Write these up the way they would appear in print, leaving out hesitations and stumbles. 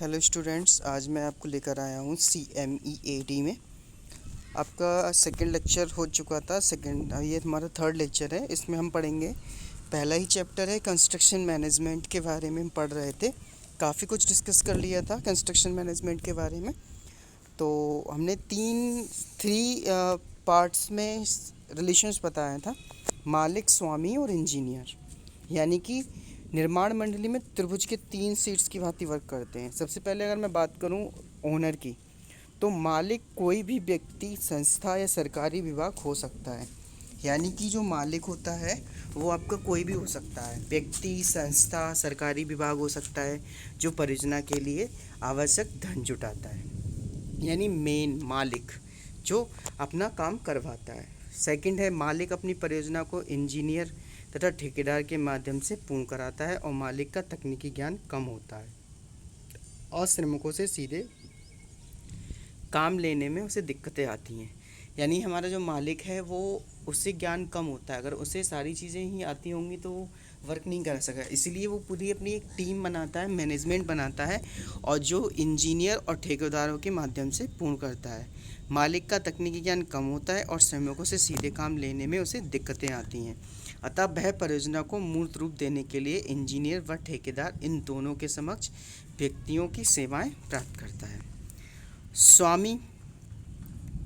Hello students, आज मैं आपको लेकर आया हूँ CMEAD में। आपका सेकंड लेक्चर हो चुका था। ये हमारा थर्ड लेक्चर है। इसमें हम पढ़ेंगे, पहला ही चैप्टर है कंस्ट्रक्शन मैनेजमेंट के बारे में हम पढ़ रहे थे। काफ़ी कुछ डिस्कस कर लिया था कंस्ट्रक्शन मैनेजमेंट के बारे में। तो हमने थ्री पार्ट्स में रिलेशंस बताया था, मालिक, स्वामी और इंजीनियर। यानी कि निर्माण मंडली में त्रिभुज के 3 सीट्स की भांति वर्क करते हैं। सबसे पहले अगर मैं बात करूं ओनर की, तो मालिक कोई भी व्यक्ति, संस्था या सरकारी विभाग हो सकता है। यानी कि जो मालिक होता है वो आपका कोई भी हो सकता है, व्यक्ति, संस्था, सरकारी विभाग हो सकता है, जो परियोजना के लिए आवश्यक धन जुटाता है। यानी मेन मालिक जो अपना काम करवाता है। सेकंड है, मालिक अपनी परियोजना को इंजीनियर तथा ठेकेदार के माध्यम से पूर्ण कराता है और मालिक का तकनीकी ज्ञान कम होता है और श्रमिकों से सीधे काम लेने में उसे दिक्कतें आती हैं। यानी हमारा जो मालिक है वो, उससे ज्ञान कम होता है। अगर उसे सारी चीज़ें ही आती होंगी तो वो वर्क नहीं कर सका। इसीलिए वो पूरी अपनी एक टीम बनाता है, मैनेजमेंट बनाता है, और जो इंजीनियर और ठेकेदारों के माध्यम से पूर्ण करता है। मालिक का तकनीकी ज्ञान कम होता है और श्रमिकों से सीधे काम लेने में उसे दिक्कतें आती हैं। अतः वह परियोजना को मूर्त रूप देने के लिए इंजीनियर व ठेकेदार, इन दोनों के समक्ष व्यक्तियों की सेवाएं प्राप्त करता है। स्वामी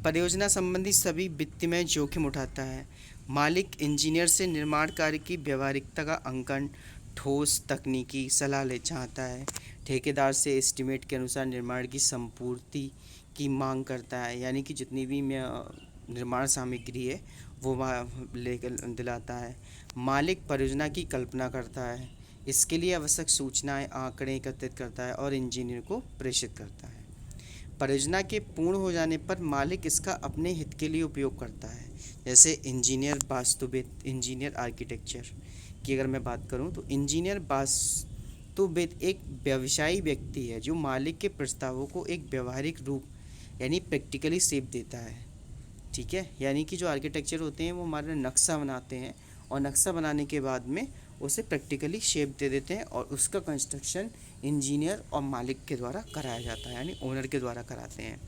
परियोजना संबंधी सभी वित्तमय जोखिम उठाता है। मालिक इंजीनियर से निर्माण कार्य की व्यवहारिकता का अंकन, ठोस तकनीकी सलाह ले चाहता है। ठेकेदार से एस्टीमेट के अनुसार निर्माण की संपूर्ति की मांग करता है। यानी कि जितनी भी निर्माण सामग्री है वो वह लेकर दिलाता है। मालिक परियोजना की कल्पना करता है, इसके लिए आवश्यक सूचनाएं, आंकड़े एकत्रित करता है और इंजीनियर को प्रेषित करता है। परियोजना के पूर्ण हो जाने पर मालिक इसका अपने हित के लिए उपयोग करता है। जैसे इंजीनियर वास्तुविद, इंजीनियर आर्किटेक्चर की अगर मैं बात करूं, तो इंजीनियर वास्तुविद एक व्यवसायी व्यक्ति है जो मालिक के प्रस्तावों को एक व्यवहारिक रूप यानी प्रैक्टिकली शेप देता है। ठीक है, यानी कि जो आर्किटेक्चर होते हैं वो हमारे नक्शा बनाते हैं और नक्शा बनाने के बाद में उसे प्रैक्टिकली शेप दे देते हैं और उसका कंस्ट्रक्शन इंजीनियर और मालिक के द्वारा कराया जाता है, यानी ओनर के द्वारा कराते हैं।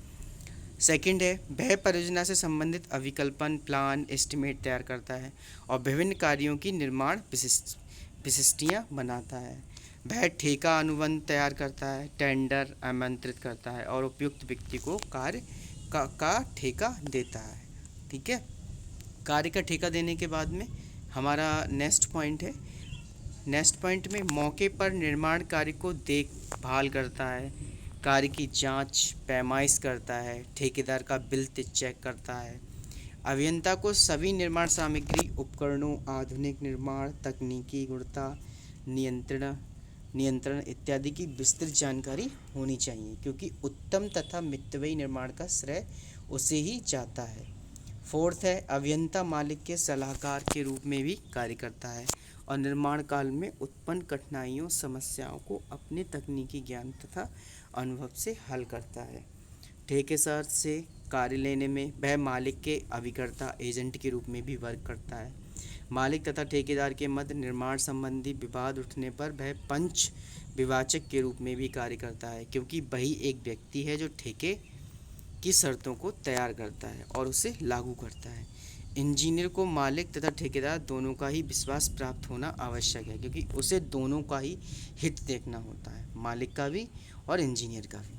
सेकंड है, वह परियोजना से संबंधित अभिकल्पन, प्लान, एस्टीमेट तैयार करता है और विभिन्न कार्यों की निर्माण विशिष्टियाँ बनाता है। वह ठेका अनुबंध तैयार करता है, टेंडर आमंत्रित करता है और उपयुक्त व्यक्ति को कार्य का ठेका देता है। ठीक है, कार्य का ठेका देने के बाद में हमारा नेक्स्ट पॉइंट है। नेक्स्ट पॉइंट में मौके पर निर्माण कार्य को देखभाल करता है, कार्य की जांच पैमाइश करता है, ठेकेदार का बिल चेक करता है। अभियंता को सभी निर्माण सामग्री, उपकरणों, आधुनिक निर्माण तकनीकी, गुणवत्ता नियंत्रण इत्यादि की विस्तृत जानकारी होनी चाहिए, क्योंकि उत्तम तथा मितव्ययी निर्माण का श्रेय उसे ही जाता है। फोर्थ है, अभियंता मालिक के सलाहकार के रूप में भी कार्य करता है और निर्माण काल में उत्पन्न कठिनाइयों, समस्याओं को अपने तकनीकी ज्ञान तथा अनुभव से हल करता है। ठेकेदार से कार्य लेने में वह मालिक के अभिकर्ता, एजेंट के रूप में भी वर्क करता है। मालिक तथा ठेकेदार के मध्य निर्माण संबंधी विवाद उठने पर वह पंच विवाचक के रूप में भी कार्य करता है, क्योंकि वही एक व्यक्ति है जो ठेके की शर्तों को तैयार करता है और उसे लागू करता है। इंजीनियर को मालिक तथा ठेकेदार दोनों का ही विश्वास प्राप्त होना आवश्यक है, क्योंकि उसे दोनों का ही हित देखना होता है, मालिक का भी और इंजीनियर का भी।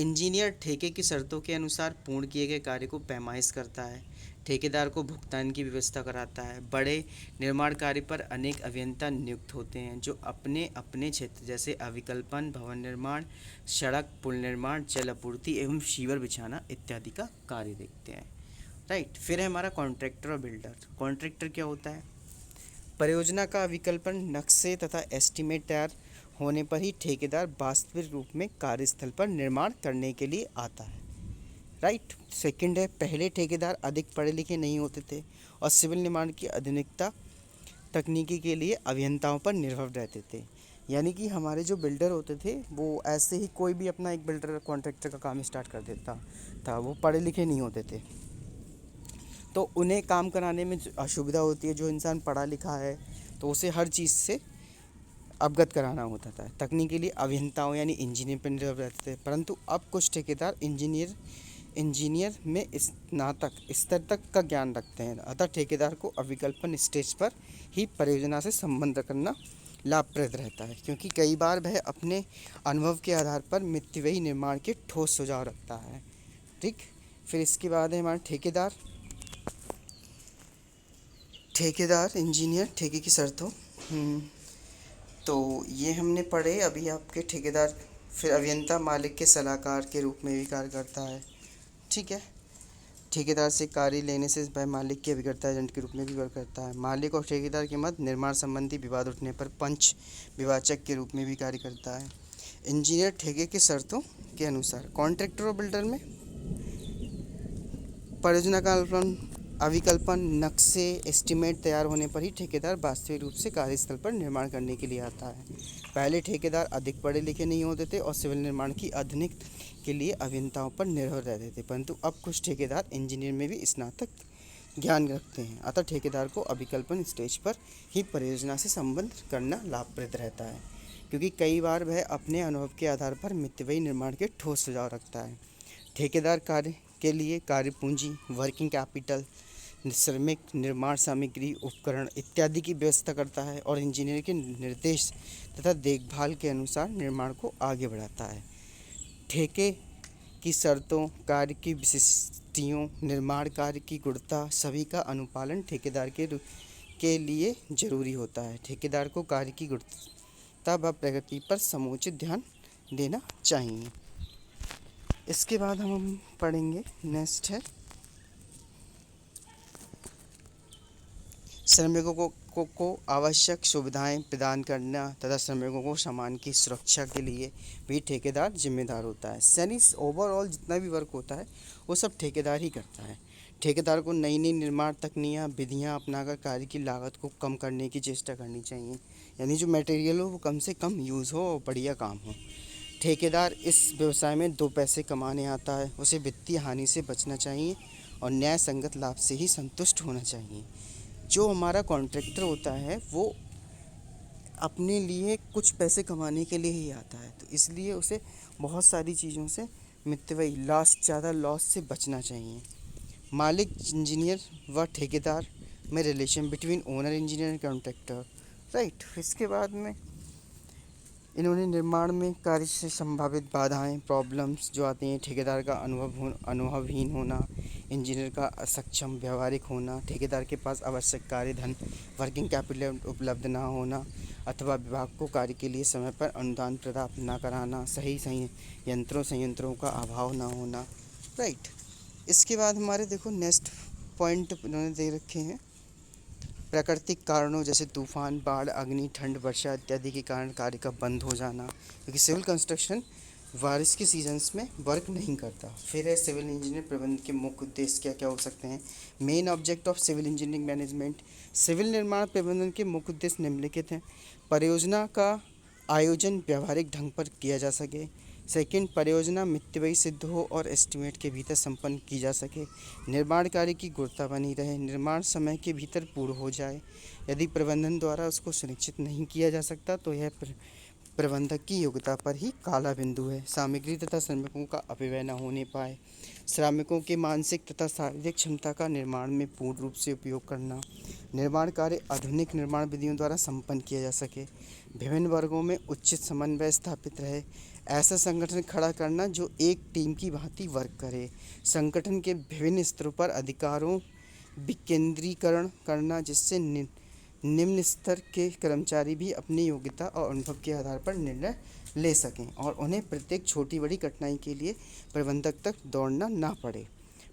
इंजीनियर ठेके की शर्तों के अनुसार पूर्ण किए गए कार्य को पैमाइश करता है, ठेकेदार को भुगतान की व्यवस्था कराता है। बड़े निर्माण कार्य पर अनेक अभियंता नियुक्त होते हैं जो अपने अपने क्षेत्र जैसे अभिकल्पन, भवन निर्माण, सड़क पुल निर्माण, जल आपूर्ति एवं सीवर बिछाना इत्यादि का कार्य देखते हैं। राइट। फिर है हमारा कॉन्ट्रैक्टर और बिल्डर। कॉन्ट्रैक्टर क्या होता है? परियोजना का अभिकल्पन, नक्शे तथा एस्टीमेट तैयार होने पर ही ठेकेदार वास्तविक रूप में कार्यस्थल पर निर्माण करने के लिए आता है। राइट। सेकंड है, पहले ठेकेदार अधिक पढ़े लिखे नहीं होते थे और सिविल निर्माण की आधुनिकता तकनीकी के लिए अभियंताओं पर निर्भर रहते थे। यानी कि हमारे जो बिल्डर होते थे वो ऐसे ही कोई भी अपना एक बिल्डर कॉन्ट्रैक्टर का काम स्टार्ट कर देता था, वो पढ़े लिखे नहीं होते थे, तो उन्हें काम कराने में असुविधा होती है। जो इंसान पढ़ा लिखा है तो उसे हर चीज़ से अवगत कराना होता था। तकनीकी अभियंताओं यानी इंजीनियर पर निर्भर रहते थे, परंतु अब कुछ ठेकेदार इंजीनियर में स्नातक स्तर तक का ज्ञान रखते हैं। अतः ठेकेदार को अभिकल्पन स्टेज पर ही परियोजना से संबंध करना लाभप्रद रहता है, क्योंकि कई बार वह अपने अनुभव के आधार पर मितव्ययी निर्माण के ठोस सुझाव रखता है। ठीक, फिर इसके बाद है हमारे ठेकेदार इंजीनियर ठेके की शर्तों। तो ये हमने पढ़े। अभी आपके ठेकेदार फिर अभियंता मालिक के सलाहकार के रूप में भी कार्य करता है। ठीक है, ठेकेदार से कार्य लेने से वह मालिक के अभिकर्ता एजेंट के रूप में भी वर्क करता है। मालिक और ठेकेदार के मध्य निर्माण संबंधी विवाद उठने पर पंच विवाचक के रूप में भी कार्य करता है। इंजीनियर ठेके की शर्तों के अनुसार कॉन्ट्रैक्टर और बिल्डर में परियोजना का अभिकल्पन नक्शे एस्टीमेट तैयार होने पर ही ठेकेदार वास्तविक रूप से कार्यस्थल पर निर्माण करने के लिए आता है। पहले ठेकेदार अधिक पढ़े लिखे नहीं होते थे और सिविल निर्माण की आधुनिक के लिए अभियंताओं पर निर्भर रहते थे, परंतु अब कुछ ठेकेदार इंजीनियर में भी स्नातक ज्ञान रखते हैं। अतः ठेकेदार को अभिकल्पन स्टेज पर ही परियोजना से संबंध करना लाभप्रद रहता है, क्योंकि कई बार वह अपने अनुभव के आधार पर मितव्ययी निर्माण के ठोस सुझाव रखता है। ठेकेदार कार्य के लिए कार्य पूंजी, वर्किंग कैपिटल, श्रमिक, निर्माण सामग्री, उपकरण इत्यादि की व्यवस्था करता है और इंजीनियर के निर्देश तथा देखभाल के अनुसार निर्माण को आगे बढ़ाता है। ठेके की शर्तों, कार्य की विशिष्टियों, निर्माण कार्य की गुणवत्ता सभी का अनुपालन ठेकेदार के लिए जरूरी होता है। ठेकेदार को कार्य की गुणवत्ता व प्रगति पर समुचित ध्यान देना चाहिए। इसके बाद हम पढ़ेंगे, नेक्स्ट है श्रमिकों को आवश्यक सुविधाएं प्रदान करना तथा श्रमिकों को सामान की सुरक्षा के लिए भी ठेकेदार जिम्मेदार होता है। यानी ओवरऑल जितना भी वर्क होता है वो सब ठेकेदार ही करता है। ठेकेदार को नई नई निर्माण तकनीयाँ विधियाँ अपनाकर कार्य की लागत को कम करने की चेष्टा करनी चाहिए, यानी जो मटेरियल हो वो कम से कम यूज़ हो और बढ़िया काम हो। ठेकेदार इस व्यवसाय में 2 पैसे कमाने आता है, उसे वित्तीय हानि से बचना चाहिए और न्याय संगत लाभ से ही संतुष्ट होना चाहिए। जो हमारा कॉन्ट्रैक्टर होता है वो अपने लिए कुछ पैसे कमाने के लिए ही आता है, तो इसलिए उसे बहुत सारी चीज़ों से मितव्ययी ज़्यादा लॉस से बचना चाहिए। मालिक इंजीनियर व ठेकेदार में relation between owner engineer and contractor, right. इसके बाद में इन्होंने निर्माण में कार्य से संभावित बाधाएं, प्रॉब्लम्स जो आती हैं, ठेकेदार का अनुभवहीन होना, इंजीनियर का असक्षम व्यवहारिक होना, ठेकेदार के पास आवश्यक कार्य धन वर्किंग कैपिटल उपलब्ध ना होना अथवा विभाग को कार्य के लिए समय पर अनुदान प्राप्त ना कराना, सही संयंत्रों का अभाव ना होना, राइट। इसके बाद हमारे देखो नेक्स्ट पॉइंट इन्होंने दे रखे हैं, प्राकृतिक कारणों जैसे तूफान, बाढ़, अग्नि, ठंड, वर्षा इत्यादि के कारण कार्य का बंद हो जाना, क्योंकि सिविल कंस्ट्रक्शन बारिश के सीजन्स में वर्क नहीं करता। फिर है सिविल इंजीनियर प्रबंधन के मुख्य उद्देश्य क्या क्या हो सकते हैं। Main object of civil engineering management, civil निर्माण प्रबंधन के मुख्य उद्देश्य निम्नलिखित हैं। परियोजना का आयोजन व्यावहारिक ढंग पर किया जा सके। सेकंड, परियोजना मितव्ययी सिद्ध हो और एस्टिमेट के भीतर संपन्न की जा सके। निर्माण कार्य की गुणवत्ता बनी रहे, निर्माण समय के भीतर पूर्ण हो जाए। यदि प्रबंधन द्वारा उसको सुनिश्चित नहीं किया जा सकता तो यह प्रबंधक की योग्यता पर ही काला बिंदु है। सामग्री तथा श्रमिकों का अपव्यय न होने पाए। श्रमिकों के मानसिक तथा शारीरिक क्षमता का निर्माण में पूर्ण रूप से उपयोग करना। निर्माण कार्य आधुनिक निर्माण विधियों द्वारा संपन्न किया जा सके। विभिन्न वर्गों में उचित समन्वय स्थापित रहे। ऐसा संगठन खड़ा करना जो एक टीम की भांति वर्क करे। संगठन के विभिन्न स्तरों पर अधिकारों विकेंद्रीकरण करना, जिससे निम्न स्तर के कर्मचारी भी अपनी योग्यता और अनुभव के आधार पर निर्णय ले सकें और उन्हें प्रत्येक छोटी बड़ी कठिनाई के लिए प्रबंधक तक दौड़ना ना पड़े।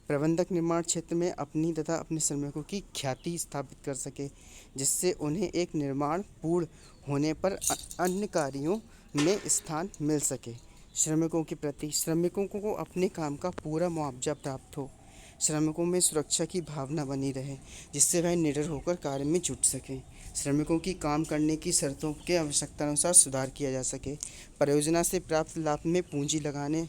प्रबंधक निर्माण क्षेत्र में अपनी तथा अपने श्रमिकों की ख्याति स्थापित कर सके, जिससे उन्हें एक निर्माण पूर्ण होने पर अन्य कार्यों में स्थान मिल सके। श्रमिकों के प्रति श्रमिकों को अपने काम का पूरा मुआवजा प्राप्त हो। श्रमिकों में सुरक्षा की भावना बनी रहे, जिससे वह निडर होकर कार्य में जुट सकें। श्रमिकों की काम करने की शर्तों के आवश्यकता अनुसार सुधार किया जा सके। परियोजना से प्राप्त लाभ में पूंजी लगाने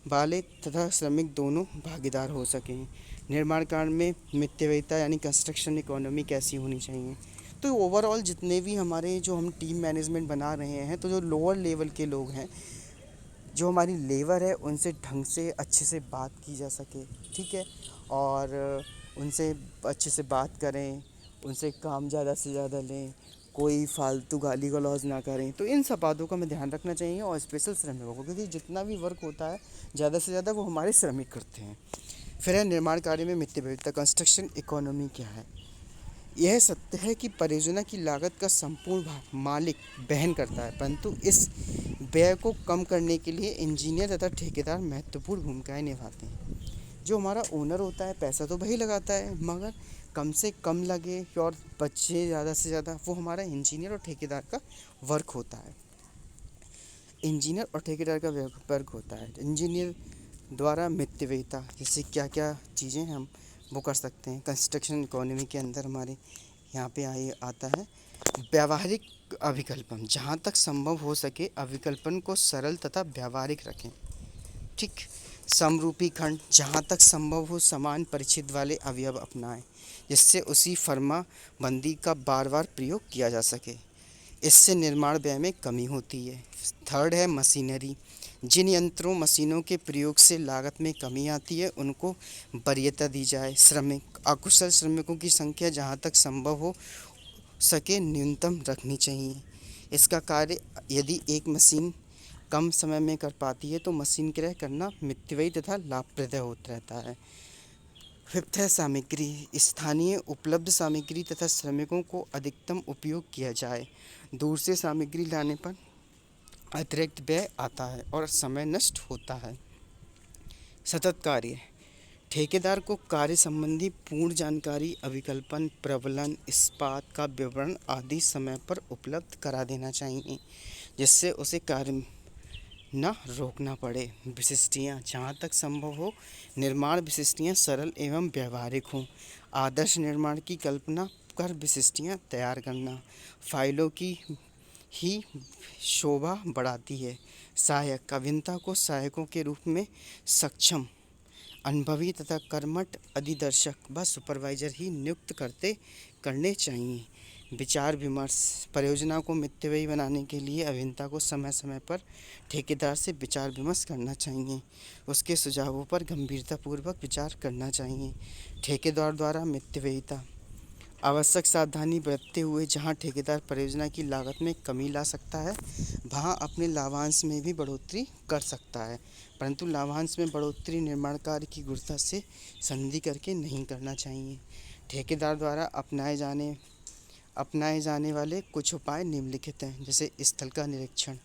वाले तथा श्रमिक दोनों भागीदार हो सकें। निर्माण कार्य में मितव्ययिता यानी कंस्ट्रक्शन इकोनॉमी कैसी होनी चाहिए, तो ओवरऑल जितने भी हमारे जो हम टीम मैनेजमेंट बना रहे हैं, तो जो लोअर लेवल के लोग हैं, जो हमारी लेबर है, उनसे ढंग से अच्छे से बात की जा सके, ठीक है। और उनसे अच्छे से बात करें, उनसे काम ज़्यादा से ज़्यादा लें, कोई फालतू गाली गलौज ना करें। तो इन सब बातों का हमें ध्यान रखना चाहिए, और स्पेशल श्रमिकों को, क्योंकि जितना भी वर्क होता है ज़्यादा से ज़्यादा वो हमारे श्रमिक करते हैं। फिर है निर्माण कार्य में मितव्ययिता विविधता। कंस्ट्रक्शन इकोनॉमी क्या है? यह सत्य है कि परियोजना की लागत का संपूर्ण भार मालिक वहन करता है, परंतु इस व्यय को कम करने के लिए इंजीनियर तथा ठेकेदार महत्वपूर्ण भूमिकाएं निभाते हैं। जो हमारा ओनर होता है, पैसा तो वही लगाता है, मगर कम से कम लगे और बचे ज़्यादा से ज़्यादा, वो हमारा इंजीनियर और ठेकेदार का वर्क होता है। इंजीनियर और ठेकेदार का वर्क होता है। इंजीनियर द्वारा मितव्ययिता, जैसे क्या क्या चीज़ें हम वो कर सकते हैं। कंस्ट्रक्शन इकोनॉमी के अंदर हमारे यहाँ पे आता है व्यावहारिक अभिकल्पन। जहाँ तक संभव हो सके अभिकल्पन को सरल तथा व्यावहारिक रखें, ठीक। समरूपी खंड, जहाँ तक संभव हो समान परिच्छेद वाले अवयव अपनाएं, जिससे उसी फर्माबंदी का बार बार प्रयोग किया जा सके। इससे निर्माण व्यय में कमी होती है। थर्ड है मशीनरी। जिन यंत्रों मशीनों के प्रयोग से लागत में कमी आती है, उनको वरीयता दी जाए। श्रमिक, अकुशल श्रमिकों की संख्या जहाँ तक संभव हो सके न्यूनतम रखनी चाहिए। इसका कार्य यदि एक मशीन कम समय में कर पाती है, तो मशीन क्रय करना मितव्ययी तथा लाभप्रद होता रहता है। फिफ्थ है सामग्री। स्थानीय उपलब्ध सामग्री तथा श्रमिकों को अधिकतम उपयोग किया जाए। दूर से सामग्री लाने पर अतिरिक्त व्यय आता है और समय नष्ट होता है। सतत कार्य। ठेकेदार को कार्य संबंधी पूर्ण जानकारी, अभिकल्पन, प्रबलन, इस्पात का विवरण आदि समय पर उपलब्ध करा देना चाहिए, जिससे उसे कार्य न रोकना पड़े। विशिष्टियाँ, जहाँ तक संभव हो निर्माण विशिष्टियाँ सरल एवं व्यावहारिक हों। आदर्श निर्माण की कल्पना कर विशिष्टियाँ तैयार करना फाइलों की ही शोभा बढ़ाती है। सहायक, अभियंता को सहायकों के रूप में सक्षम, अनुभवी तथा कर्मठ अधिदर्शक व सुपरवाइजर ही नियुक्त करने चाहिए। विचार विमर्श, परियोजना को मितव्ययी बनाने के लिए अभियंता को समय समय पर ठेकेदार से विचार विमर्श करना चाहिए। उसके सुझावों पर गंभीरतापूर्वक विचार करना चाहिए। ठेकेदार द्वारा मितव्ययिता। आवश्यक सावधानी बरतते हुए जहां ठेकेदार परियोजना की लागत में कमी ला सकता है, वहां अपने लाभांश में भी बढ़ोतरी कर सकता है, परंतु लाभांश में बढ़ोतरी निर्माण कार्य की गुणवत्ता से संधि करके नहीं करना चाहिए। ठेकेदार द्वारा अपनाए जाने वाले कुछ उपाय निम्नलिखित हैं, जैसे स्थल का निरीक्षण।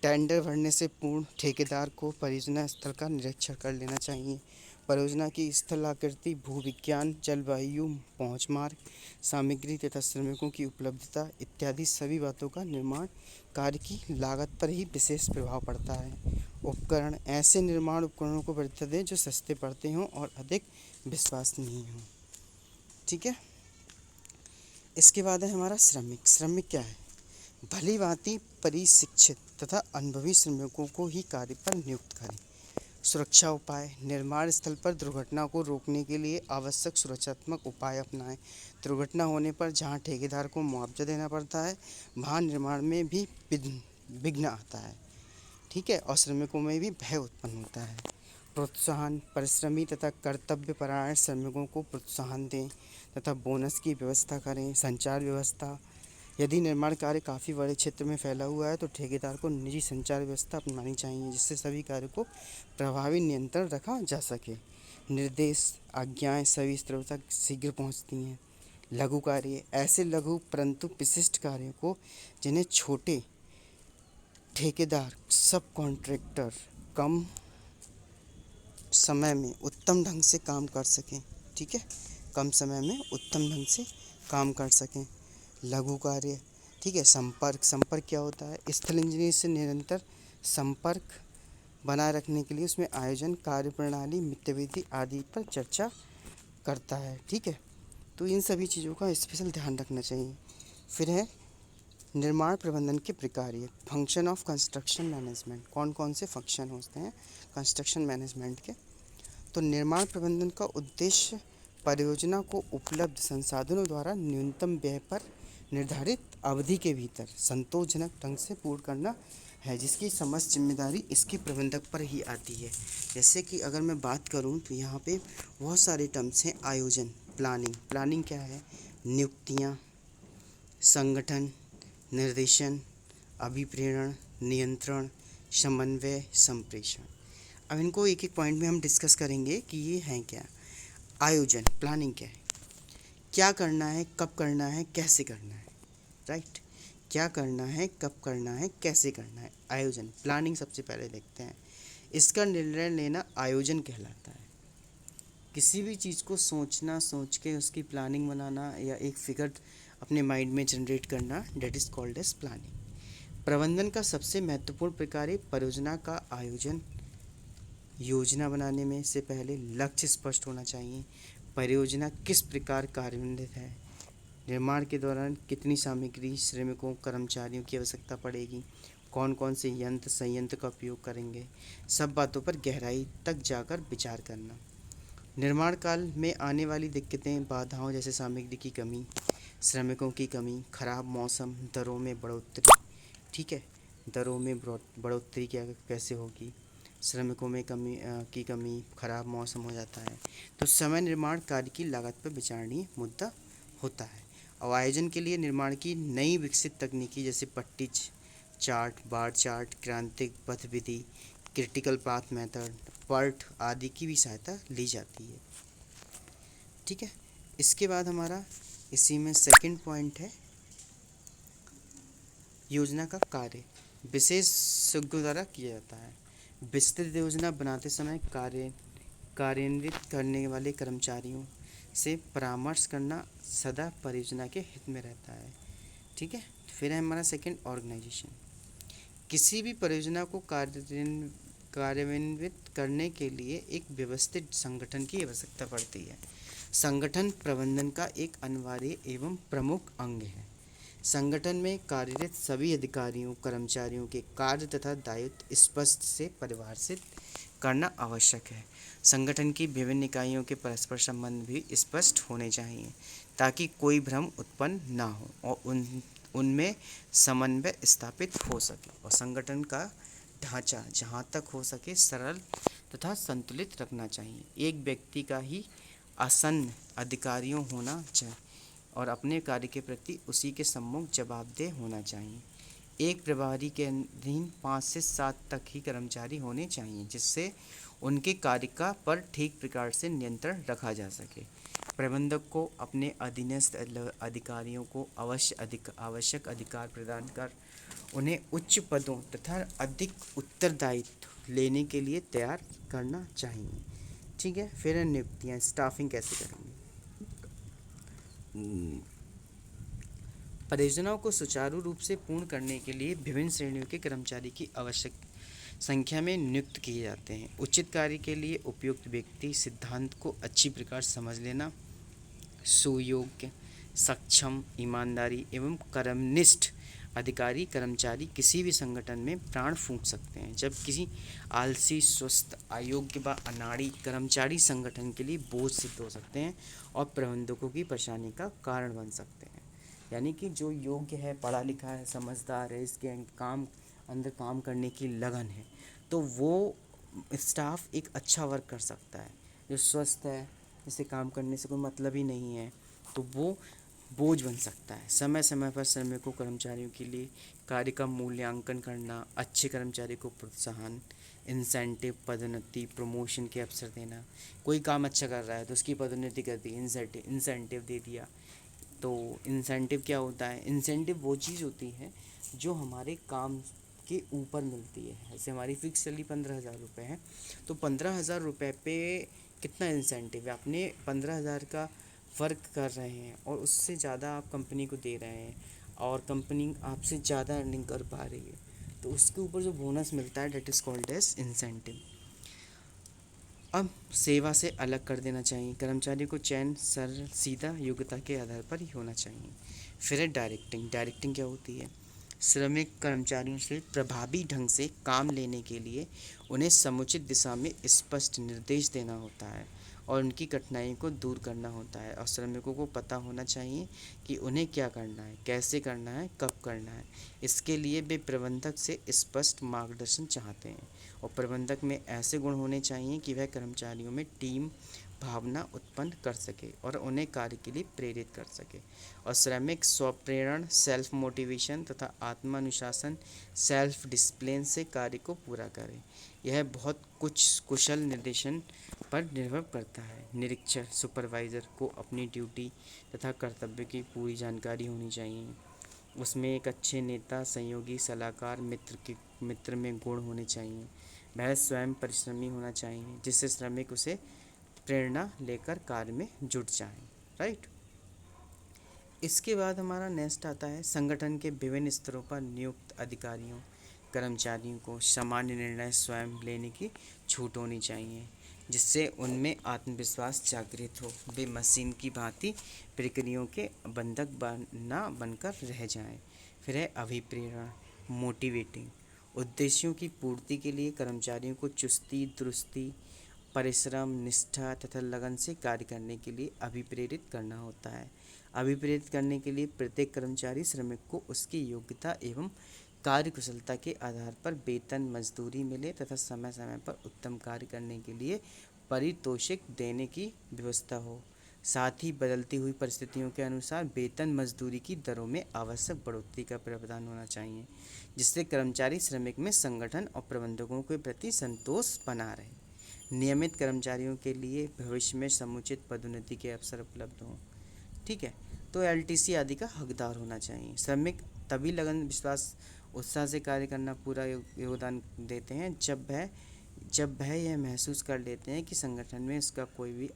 टेंडर भरने से पूर्व ठेकेदार को परियोजना स्थल का निरीक्षण कर लेना चाहिए। परियोजना की स्थल आकृति, भूविज्ञान, जलवायु, पहुंच मार्ग, सामग्री तथा श्रमिकों की उपलब्धता इत्यादि सभी बातों का निर्माण कार्य की लागत पर ही विशेष प्रभाव पड़ता है। उपकरण, ऐसे निर्माण उपकरणों को वरीयता दें जो सस्ते पड़ते हों और अधिक विश्वसनीय हों, ठीक है। इसके बाद है हमारा श्रमिक। श्रमिक क्या है? भली भांति परिशिक्षित तथा अनुभवी श्रमिकों को ही कार्य पर नियुक्त करें। सुरक्षा उपाय, निर्माण स्थल पर दुर्घटना को रोकने के लिए आवश्यक सुरक्षात्मक उपाय अपनाएं। दुर्घटना होने पर जहां ठेकेदार को मुआवजा देना पड़ता है, वहां निर्माण में भी विघ्न आता है, ठीक है, और श्रमिकों में भी भय उत्पन्न होता है। प्रोत्साहन, परिश्रमी तथा कर्तव्यपरायण श्रमिकों को प्रोत्साहन दें तथा बोनस की व्यवस्था करें। संचार व्यवस्था, यदि निर्माण कार्य काफ़ी बड़े क्षेत्र में फैला हुआ है, तो ठेकेदार को निजी संचार व्यवस्था अपनानी चाहिए, जिससे सभी कार्य को प्रभावी नियंत्रण रखा जा सके। निर्देश, आज्ञाएं सभी स्तरों तक शीघ्र पहुंचती हैं। लघु कार्य, ऐसे लघु परंतु विशिष्ट कार्यों को जिन्हें छोटे ठेकेदार, सब कॉन्ट्रैक्टर कम समय में उत्तम ढंग से काम कर सकें, ठीक है, कम समय में उत्तम ढंग से काम कर सकें। लघु कार्य, ठीक है। संपर्क क्या होता है? स्थल इंजीनियर से निरंतर संपर्क बनाए रखने के लिए उसमें आयोजन, कार्यप्रणाली, मितव्ययिता आदि पर चर्चा करता है, ठीक है। तो इन सभी चीज़ों का स्पेशल ध्यान रखना चाहिए। फिर है निर्माण प्रबंधन के प्रकार। फंक्शन ऑफ कंस्ट्रक्शन मैनेजमेंट, कौन कौन से फंक्शन होते हैं कंस्ट्रक्शन मैनेजमेंट के? तो निर्माण प्रबंधन का उद्देश्य परियोजना को उपलब्ध संसाधनों द्वारा न्यूनतम व्यय पर निर्धारित अवधि के भीतर संतोषजनक ढंग से पूर्ण करना है, जिसकी समस्त जिम्मेदारी इसके प्रबंधक पर ही आती है। जैसे कि अगर मैं बात करूं तो यहाँ पे बहुत सारे टर्म्स हैं। आयोजन, प्लानिंग। प्लानिंग क्या है? नियुक्तियाँ, संगठन, निर्देशन, अभिप्रेरण, नियंत्रण, समन्वय, संप्रेषण। अब इनको एक एक पॉइंट में हम डिस्कस करेंगे कि ये हैं क्या। आयोजन, प्लानिंग क्या है? क्या करना है, कब करना है, कैसे करना है, राइट। क्या करना है, कब करना है, कैसे करना है, आयोजन। प्लानिंग सबसे पहले देखते हैं। इसका निर्णय लेना आयोजन कहलाता है। किसी भी चीज़ को सोचना, सोच के उसकी प्लानिंग बनाना या एक फिगर अपने माइंड में जनरेट करना, that is called as planning. प्रबंधन का सबसे महत्वपूर्ण प्रकार है परियोजना का आयोजन। योजना बनाने में से पहले लक्ष्य स्पष्ट होना चाहिए। परियोजना किस प्रकार कार्यान्वित है, निर्माण के दौरान कितनी सामग्री, श्रमिकों, कर्मचारियों की आवश्यकता पड़ेगी, कौन कौन से यंत्र संयंत्र का उपयोग करेंगे, सब बातों पर गहराई तक जाकर विचार करना। निर्माण काल में आने वाली दिक्कतें, बाधाओं जैसे सामग्री की कमी, श्रमिकों की कमी, खराब मौसम, दरों में बढ़ोतरी। ठीक है, दरों में बढ़ोतरी क्या कैसे होगी, श्रमिकों में की कमी, खराब मौसम हो जाता है तो समय निर्माण कार्य की लागत पर विचारणीय मुद्दा होता है। और आयोजन के लिए निर्माण की नई विकसित तकनीकी जैसे पट्टी चार्ट, बार चार्ट, क्रांतिक पथ विधि, क्रिटिकल पाथ मेथड, पर्ट आदि की भी सहायता ली जाती है। ठीक है, इसके बाद हमारा इसी में सेकंड पॉइंट है योजना का कार्य विशेषज्ञों द्वारा किया जाता है। विस्तृत योजना बनाते समय कार्यान्वित करने वाले कर्मचारियों से परामर्श करना सदा परियोजना के हित में रहता है। ठीक है, फिर है हमारा सेकंड, ऑर्गेनाइजेशन। किसी भी परियोजना को कार्यान्वित करने के लिए एक व्यवस्थित संगठन की आवश्यकता पड़ती है। संगठन प्रबंधन का एक अनिवार्य एवं प्रमुख अंग है। संगठन में कार्यरत सभी अधिकारियों, कर्मचारियों के कार्य तथा दायित्व स्पष्ट से परिभाषित करना आवश्यक है। संगठन की विभिन्न इकाइयों के परस्पर संबंध भी स्पष्ट होने चाहिए ताकि कोई भ्रम उत्पन्न ना हो और उनमें समन्वय स्थापित हो सके और संगठन का ढांचा जहाँ तक हो सके सरल तथा संतुलित रखना चाहिए। एक व्यक्ति का ही आसन्न अधिकारियों होना चाहिए और अपने कार्य के प्रति उसी के सम्मुख जवाबदेह होना चाहिए। एक प्रभारी के अधीन 5 से 7 तक ही कर्मचारी होने चाहिए जिससे उनके कार्य का पर ठीक प्रकार से नियंत्रण रखा जा सके। प्रबंधक को अपने अधीनस्थ अधिकारियों को आवश्यक अधिकार प्रदान कर उन्हें उच्च पदों तथा अधिक उत्तरदायित्व लेने के लिए तैयार करना चाहिए। ठीक है, फिर नियुक्तियाँ, स्टाफिंग कैसे करेंगे। परियोजनाओं को सुचारू रूप से पूर्ण करने के लिए विभिन्न श्रेणियों के कर्मचारी की आवश्यक संख्या में नियुक्त किए जाते हैं। उचित कार्य के लिए उपयुक्त व्यक्ति सिद्धांत को अच्छी प्रकार समझ लेना, सुयोग्य, सक्षम, ईमानदारी एवं कर्मनिष्ठ अधिकारी कर्मचारी किसी भी संगठन में प्राण फूंक सकते हैं, जब किसी आलसी, सुस्त, अयोग्य व अनाड़ी कर्मचारी संगठन के लिए बोझ सिद्ध हो सकते हैं और प्रबंधकों की परेशानी का कारण बन सकते हैं। यानी कि जो योग्य है, पढ़ा लिखा है, समझदार है, इसके अंदर काम करने की लगन है, तो वो स्टाफ एक अच्छा वर्क कर सकता है। जो स्वस्थ है, जिसे काम करने से कोई मतलब ही नहीं है, तो वो बोझ बन सकता है। समय समय पर श्रमिकों, कर्मचारियों के लिए कार्य का मूल्यांकन करना, अच्छे कर्मचारी को प्रोत्साहन, इंसेंटिव, पदोन्नति, प्रमोशन के अवसर देना। कोई काम अच्छा कर रहा है तो उसकी पदोन्नति कर दी, इंसेंटिव दे दिया। तो इंसेंटिव क्या होता है? इंसेंटिव वो चीज़ होती है जो हमारे काम के ऊपर मिलती है। जैसे हमारी फिक्स सैलरी 15,000 रुपये है, तो 15,000 रुपये पे कितना इंसेंटिव है? आपने 15,000 का वर्क कर रहे हैं और उससे ज़्यादा आप कंपनी को दे रहे हैं और कंपनी आपसे ज़्यादा अर्निंग कर पा रही है, तो उसके ऊपर जो बोनस मिलता है that is called as incentive. अब सेवा से अलग कर देना चाहिए। कर्मचारी को चयन सरल, सीधा, योग्यता के आधार पर ही होना चाहिए। फिर है डायरेक्टिंग। डायरेक्टिंग क्या होती है? श्रमिक कर्मचारियों से प्रभावी ढंग से काम लेने के लिए उन्हें समुचित दिशा में स्पष्ट निर्देश देना होता है और उनकी कठिनाई को दूर करना होता है। और श्रमिकों को पता होना चाहिए कि उन्हें क्या करना है, कैसे करना है, कब करना है। इसके लिए वे प्रबंधक से स्पष्ट मार्गदर्शन चाहते हैं। और प्रबंधक में ऐसे गुण होने चाहिए कि वह कर्मचारियों में टीम भावना उत्पन्न कर सके और उन्हें कार्य के लिए प्रेरित कर सके। और श्रमिक स्वप्रेरण सेल्फ मोटिवेशन तथा आत्मानुशासन सेल्फ डिसिप्लिन से कार्य को पूरा करें। यह बहुत कुछ कुशल निर्देशन पर निर्भर करता है। निरीक्षक सुपरवाइज़र को अपनी ड्यूटी तथा कर्तव्य की पूरी जानकारी होनी चाहिए। उसमें एक अच्छे नेता, सहयोगी, सलाहकार, मित्र में गुण होने चाहिए। वह स्वयं परिश्रमी होना चाहिए जिससे श्रमिक उसे प्रेरणा लेकर कार्य में जुट जाएं। राइट। इसके बाद हमारा नेक्स्ट आता है संगठन के विभिन्न स्तरों पर नियुक्त अधिकारियों कर्मचारियों को सामान्य निर्णय स्वयं लेने की छूट होनी चाहिए जिससे उनमें आत्मविश्वास जागृत हो। वे मशीन की भांति प्रक्रियाओं के बंधक ना बनकर रह जाएं। फिर है अभिप्रेरण मोटिवेटिंग उद्देश्यों की पूर्ति के लिए कर्मचारियों को चुस्ती दुरुस्ती परिश्रम निष्ठा तथा लगन से कार्य करने के लिए अभिप्रेरित करना होता है। अभिप्रेरित करने के लिए प्रत्येक कर्मचारी श्रमिक को उसकी योग्यता एवं कार्य कुशलता के आधार पर वेतन मजदूरी मिले तथा समय समय पर उत्तम कार्य करने के लिए पारितोषिक देने की व्यवस्था हो। साथ ही बदलती हुई परिस्थितियों के अनुसार वेतन मजदूरी की दरों में आवश्यक बढ़ोतरी का प्रावधान होना चाहिए जिससे कर्मचारी श्रमिक में संगठन और प्रबंधकों के प्रति संतोष बना रहे। नियमित कर्मचारियों के लिए भविष्य में समुचित पदोन्नति के अवसर उपलब्ध हों। ठीक है। तो एलटीसी आदि का हकदार होना चाहिए। श्रमिक तभी लगन विश्वास उत्साह से कार्य करना पूरा योगदान देते हैं जब वह यह महसूस कर लेते हैं कि संगठन में उसका कोई भी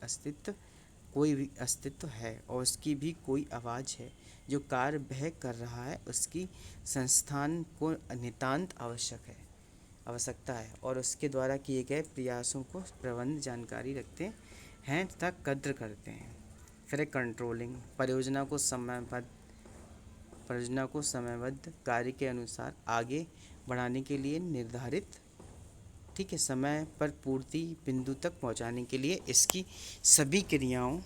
अस्तित्व है और उसकी भी कोई आवाज़ है। जो कार्य वह कर रहा है उसकी संस्थान को नितांत आवश्यकता है और उसके द्वारा किए गए प्रयासों को प्रबंध जानकारी रखते हैं तथा कद्र करते हैं। फिर कंट्रोलिंग परियोजना को समयबद्ध कार्य के अनुसार आगे बढ़ाने के लिए निर्धारित समय पर पूर्ति बिंदु तक पहुंचाने के लिए इसकी सभी क्रियाओं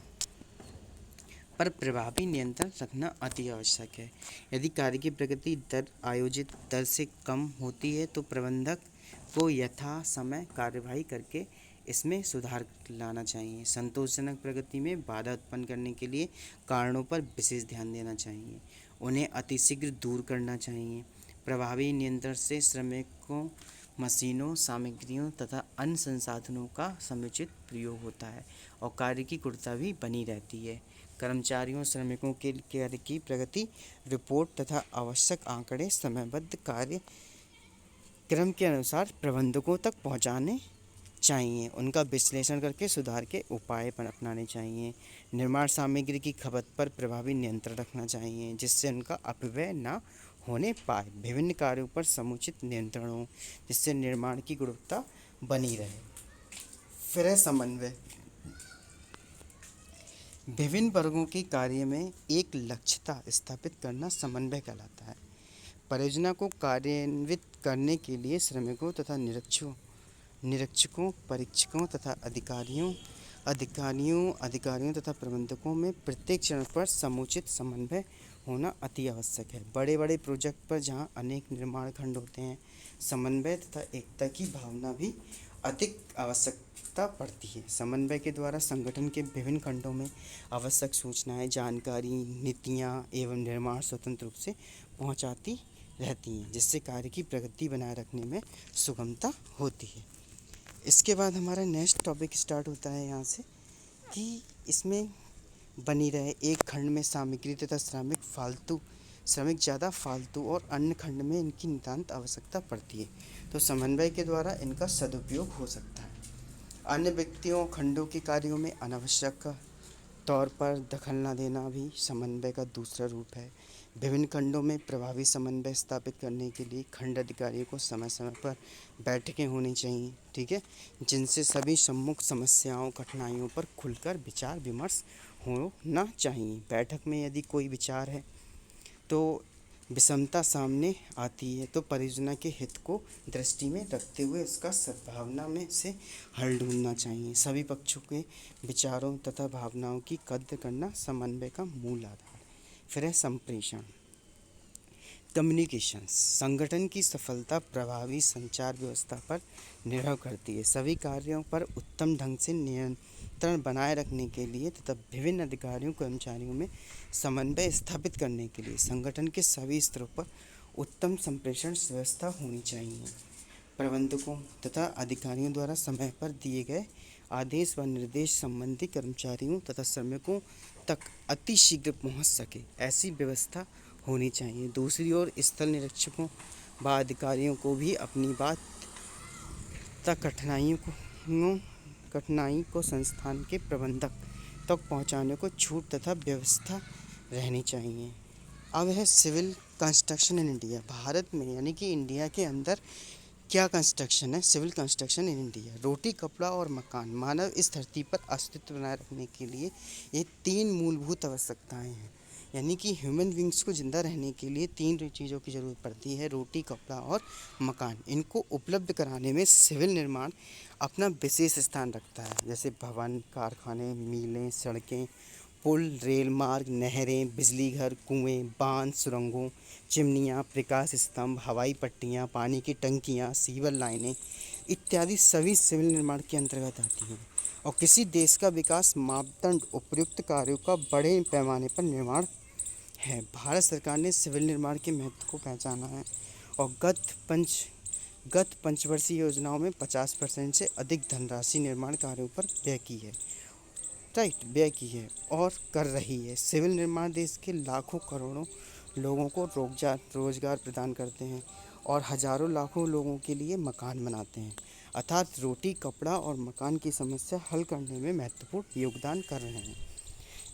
पर प्रभावी नियंत्रण रखना अति आवश्यक है। यदि कार्य की प्रगति दर आयोजित दर से कम होती है तो प्रबंधक को यथा समय कार्यवाही करके इसमें सुधार लाना चाहिए। संतोषजनक प्रगति में बाधा उत्पन्न करने के लिए कारणों पर विशेष ध्यान देना चाहिए। उन्हें अतिशीघ्र दूर करना चाहिए। प्रभावी नियंत्रण से श्रमिकों मशीनों सामग्रियों तथा अन्य संसाधनों का समुचित प्रयोग होता है और कार्य की गुणवत्ता भी बनी रहती है। कर्मचारियों श्रमिकों के कार्य की प्रगति रिपोर्ट तथा आवश्यक आंकड़े समयबद्ध कार्य क्रम के अनुसार प्रबंधकों तक पहुंचाने चाहिए। उनका विश्लेषण करके सुधार के उपाय अपनाने चाहिए। निर्माण सामग्री की खपत पर प्रभावी नियंत्रण रखना चाहिए जिससे उनका अपव्यय न होने पाए। विभिन्न कार्यों पर समुचित नियंत्रण हो जिससे निर्माण की गुणवत्ता बनी रहे। फिर है समन्वय विभिन्न वर्गों के कार्य में एक लक्ष्यता स्थापित करना समन्वय कहलाता है। परियोजना को कार्यान्वित करने के लिए श्रमिकों तथा निरीक्षकों परीक्षकों तथा अधिकारियों तथा प्रबंधकों में प्रत्येक चरण पर समुचित समन्वय होना अति आवश्यक है। बड़े बड़े प्रोजेक्ट पर जहां अनेक निर्माण खंड होते हैं समन्वय तथा एकता की भावना भी अधिक आवश्यकता पड़ती है। समन्वय के द्वारा संगठन के विभिन्न खंडों में आवश्यक सूचनाएं जानकारी नीतियां एवं निर्माण स्वतंत्र रूप से पहुंचाती रहती हैं जिससे कार्य की प्रगति बनाए रखने में सुगमता होती है। इसके बाद हमारा नेक्स्ट टॉपिक स्टार्ट होता है यहाँ से कि इसमें बनी रहे एक खंड में सामग्री तथा श्रमिक ज़्यादा फालतू और अन्य खंड में इनकी नितांत आवश्यकता पड़ती है तो समन्वय के द्वारा इनका सदुपयोग हो सकता है। अन्य व्यक्तियों खंडों के कार्यों में अनावश्यक तौर पर दखल न देना भी समन्वय का दूसरा रूप है। विभिन्न खंडों में प्रभावी समन्वय स्थापित करने के लिए खंड अधिकारियों को समय समय पर बैठकें होनी चाहिए। ठीक है, जिनसे सभी सम्मुख समस्याओं कठिनाइयों पर खुलकर विचार विमर्श होना चाहिए। बैठक में यदि कोई विचार है तो विषमता सामने आती है तो परियोजना के हित को दृष्टि में रखते हुए उसका सद्भावना में से हल ढूंढना चाहिए। सभी पक्षों के विचारों तथा भावनाओं की कद्र करना समन्वय का मूल आधार। फिर है संप्रेषण। कम्युनिकेशन संगठन की सफलता प्रभावी संचार व्यवस्था पर निर्भर करती है। सभी कार्यों पर उत्तम ढंग से नियंत्रण बनाए रखने के लिए तथा विभिन्न अधिकारियों कर्मचारियों में समन्वय स्थापित करने के लिए संगठन के सभी स्तरों पर उत्तम संप्रेषण व्यवस्था होनी चाहिए। प्रबंधकों तथा अधिकारियों द्वारा समय पर दिए गए आदेश व निर्देश संबंधी कर्मचारियों तथा श्रमिकों तक अति शीघ्र पहुंच सके, ऐसी व्यवस्था होनी चाहिए। दूसरी ओर स्थल निरीक्षकों व अधिकारियों को भी अपनी बात तक कठिनाई को संस्थान के प्रबंधक तक पहुंचाने को छूट तथा व्यवस्था रहनी चाहिए। अब है civil construction in India. Bharat में यानी कि इंडिया के अंदर क्या कंस्ट्रक्शन है? Civil construction in India. रोटी, कपड़ा और मकान। मानव इस धरती पर अस्तित्व बनाए रखने के लिए ये 3 मूलभूत आवश्यकताएं हैं। यानी कि ह्यूमन बींग्स को ज़िंदा रहने के लिए 3 चीज़ों की ज़रूरत पड़ती है, रोटी, कपड़ा और मकान। इनको उपलब्ध कराने में सिविल निर्माण अपना विशेष स्थान रखता है। जैसे भवन, कारखाने, मिलें, सड़कें, पुल, रेल मार्ग, नहरें, बिजली घर, कुएं, बांध, सुरंगों, चिमनियाँ, प्रकाश स्तंभ, हवाई पट्टियाँ, पानी की टंकियाँ, सीवर लाइनें इत्यादि सभी सिविल निर्माण के अंतर्गत आती हैं। और किसी देश का विकास मापदंड उपर्युक्त कार्यों का बड़े पैमाने पर निर्माण है। भारत सरकार ने सिविल निर्माण के महत्व को पहचाना है और गत पंचवर्षीय योजनाओं में 50% से अधिक धनराशि निर्माण कार्यों पर व्यय की है और कर रही है। सिविल निर्माण देश के लाखों करोड़ों लोगों को रोजगार प्रदान करते हैं और हजारों लाखों लोगों के लिए मकान बनाते हैं। अर्थात रोटी, कपड़ा और मकान की समस्या हल करने में महत्वपूर्ण योगदान कर रहे हैं।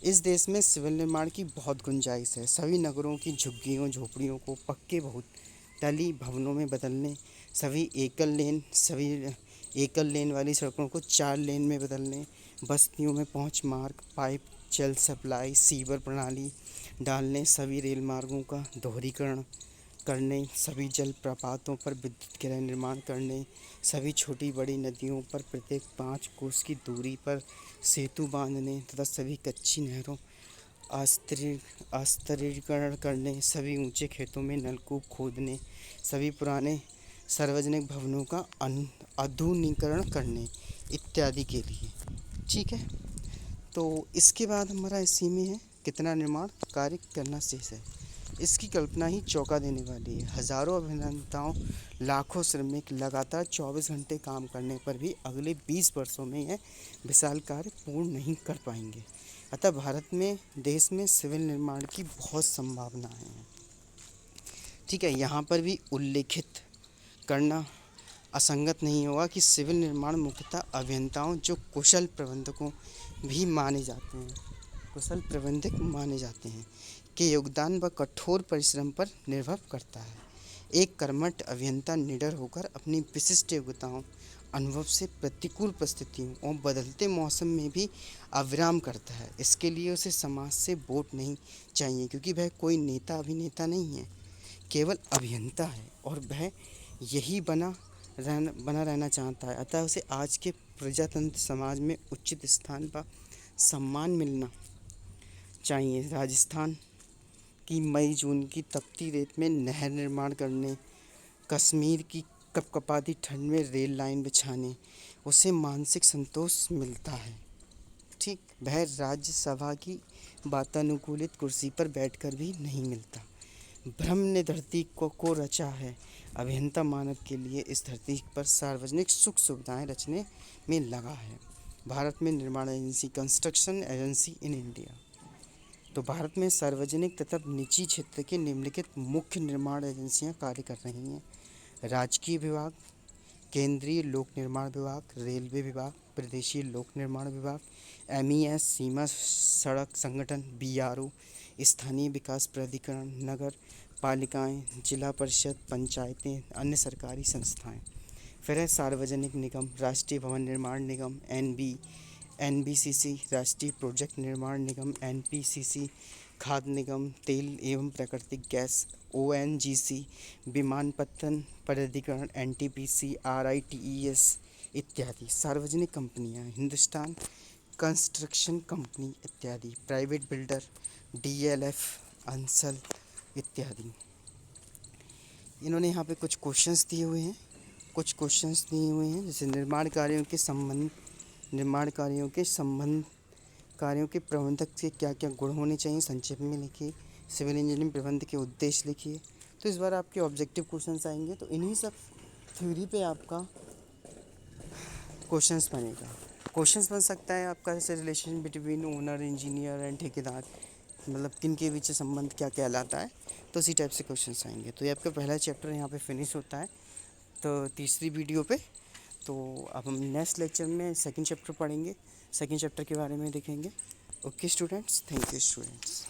इस देश में सिविल निर्माण की बहुत गुंजाइश है। सभी नगरों की झुग्गियों झोपड़ियों को पक्के बहुतली भवनों में बदलने, सभी एकल लेन वाली सड़कों को 4 लेन में बदलने, बस्तियों में पहुंच मार्ग, पाइप, जल सप्लाई, सीवर प्रणाली डालने, सभी रेल मार्गों का दोहरीकरण करने, सभी जल प्रपातों पर विद्युत गृह निर्माण करने, सभी छोटी बड़ी नदियों पर प्रत्येक 5 कोस की दूरी पर सेतु बांधने तथा सभी कच्ची नहरों आस्तरीकरण करने, सभी ऊंचे खेतों में नलकूप खोदने, सभी पुराने सार्वजनिक भवनों का आधुनिकीकरण करने इत्यादि के लिए। ठीक है, तो इसके बाद हमारा इसी में है कितना निर्माण कार्य करना शेष है। इसकी कल्पना ही चौंका देने वाली है। हजारों अभियंताओं, लाखों श्रमिक लगातार 24 घंटे काम करने पर भी अगले 20 वर्षों में यह विशाल कार्य पूर्ण नहीं कर पाएंगे। अतः भारत में देश में सिविल निर्माण की बहुत संभावनाएं हैं। ठीक है, यहाँ पर भी उल्लेखित करना असंगत नहीं होगा कि सिविल निर्माण मुख्यतः अभियंताओं जो कुशल प्रबंधक माने जाते हैं के योगदान व कठोर परिश्रम पर निर्भर करता है। एक कर्मठ अभियंता निडर होकर अपनी विशिष्ट योग्यताओं, अनुभव से प्रतिकूल परिस्थितियों और बदलते मौसम में भी अविराम करता है। इसके लिए उसे समाज से वोट नहीं चाहिए, क्योंकि वह कोई नेता अभिनेता नहीं है, केवल अभियंता है और वह यही बना रहना चाहता है। अतः उसे आज के प्रजातंत्र समाज में उचित स्थान पर सम्मान मिलना चाहिए। राजस्थान की मई जून की तपती रेत में नहर निर्माण करने, कश्मीर की कपकपाती ठंड में रेल लाइन बिछाने उसे मानसिक संतोष मिलता है। ठीक, वह राज्यसभा की वातानुकूलित कुर्सी पर बैठकर भी नहीं मिलता। ब्रह्म ने धरती को रचा है। अभियंता मानव के लिए इस धरती पर सार्वजनिक सुख सुविधाएं रचने में लगा है। भारत में निर्माण agency, construction agency in India. तो भारत में सार्वजनिक तथा निजी क्षेत्र के निम्नलिखित मुख्य निर्माण एजेंसियां कार्य कर रही हैं। राजकीय विभाग, केंद्रीय लोक निर्माण विभाग, रेलवे विभाग, प्रदेशीय लोक निर्माण विभाग, MES, सीमा सड़क संगठन, BRO, स्थानीय विकास प्राधिकरण, नगर पालिकाएं, जिला परिषद, पंचायतें, अन्य सरकारी संस्थाएं। फिर है सार्वजनिक निगम, राष्ट्रीय भवन निर्माण निगम NBCC, राष्ट्रीय प्रोजेक्ट निर्माण निगम NPCC, खाद्य निगम, तेल एवं प्राकृतिक गैस, ओएनजीसी, विमानपत्तन प्राधिकरण, एनटीपीसी, आरआईटीईएस इत्यादि। सार्वजनिक कंपनियां, हिंदुस्तान कंस्ट्रक्शन कंपनी इत्यादि। प्राइवेट बिल्डर, डीएलएफ, अंसल इत्यादि। इन्होंने यहाँ पे कुछ क्वेश्चंस दिए हुए हैं, जैसे कार्यों के प्रबंधक के क्या क्या गुण होने चाहिए, संक्षेप में लिखिए। सिविल इंजीनियरिंग प्रबंध के उद्देश्य लिखिए। तो इस बार आपके ऑब्जेक्टिव क्वेश्चंस आएंगे, तो इन्हीं सब थ्योरी पे आपका क्वेश्चंस बनेगा। क्वेश्चंस बन सकता है आपका जैसे relation between owner, engineer and ठेकेदार, मतलब किन के बीच संबंध क्या कहलाता है, तो इसी टाइप से क्वेश्चंस आएंगे। तो ये आपका पहला चैप्टर यहाँ पे फिनिश होता है तो तीसरी वीडियो पे। तो अब हम नेक्स्ट लेक्चर में सेकंड चैप्टर पढ़ेंगे, सेकंड चैप्टर के बारे में देखेंगे। Okay students, thank you students.